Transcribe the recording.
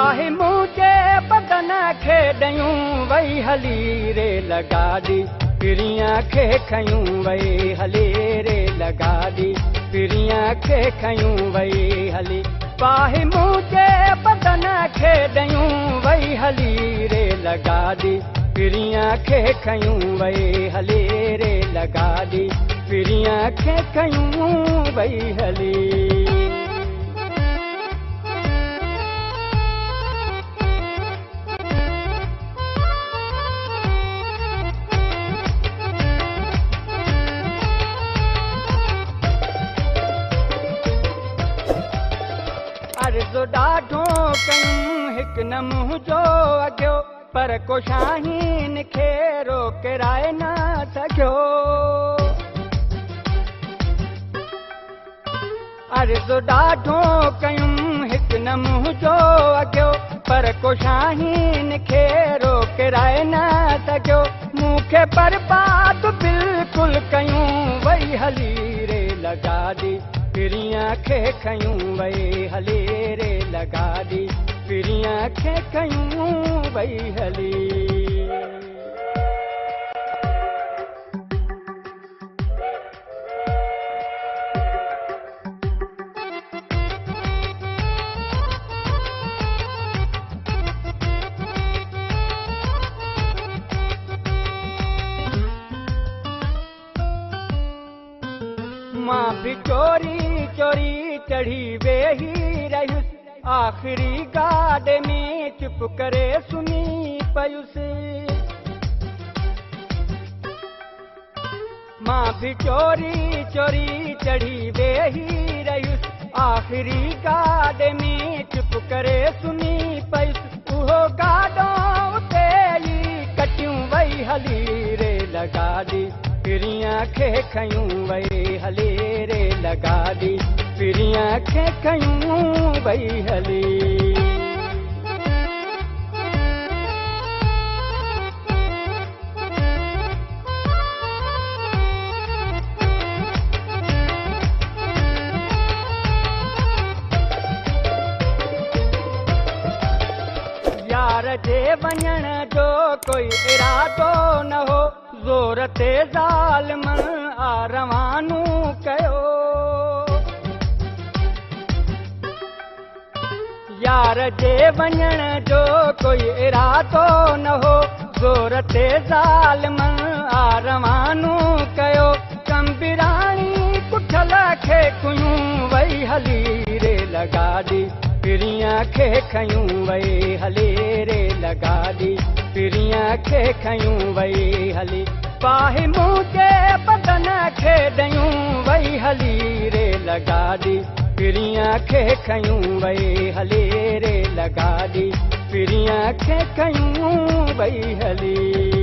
पाहे मुझे बदन खे ॾयूं वई हली रे लगाडी पिरियां खे खयूं वई हली रे लगाडी पिरियां खे खयूं वई हली पाहे मुझे बदन खे ॾयूं वई हली रे लगाडी पिरियां खे खयूं वई हली रे लगाडी पिरियां खे खयूं वई हली अर्ज़ो ॾाढो कयूं हिकु न मुंहुं जो अॻियो पर को शाहीन खे रोकराए न सघियो अर्ज़ो ॾाढो कयूं हिकु न मुंहुं जो अॻियो पर को शाहीन खे रोकराए न सघियो मूंखे बर्बाद बिल्कुलु कयूं वई हली रे लगाडी पिरियां खे खयूं वई हली रे लगाडी पिरियां खे खयूं वई हली मां भी चोरी चोरी चढ़ी वेही रहियुसि आख़िरी गाॾ में चुप करे सुनी पयुसि मां भी चोरी चोरी चढ़ी वेही रहियुसि आख़िरी गाॾ में चुप करे सुनी पयुसि उहो गाॾो उते ई कटियूं वई हली रे लगाडी पिरियां खे खयूं वई हली रे लगाडी पिरियां खे खयूं वई हली यार जे वञण जो कोई इरादो न हो ज़ोर ते ज़ालिमन आ रवानू कयो यार जे वञण जो कोई इरादो न हो ज़ोर ते ज़ालिमन आ रवानू कयो कंबिराणी कुठल खे कुयूं वई हली रे लगाडी पिरियां खे खयूं वई हली रे लगाडी पिरियां खे खयूं वई हली पाहे मुझे बदन खे ॾयूं वई हली रे लगाडी पिरियां खे खयूं वई हली रे लगाडी पिरियां खे खयूं वई हली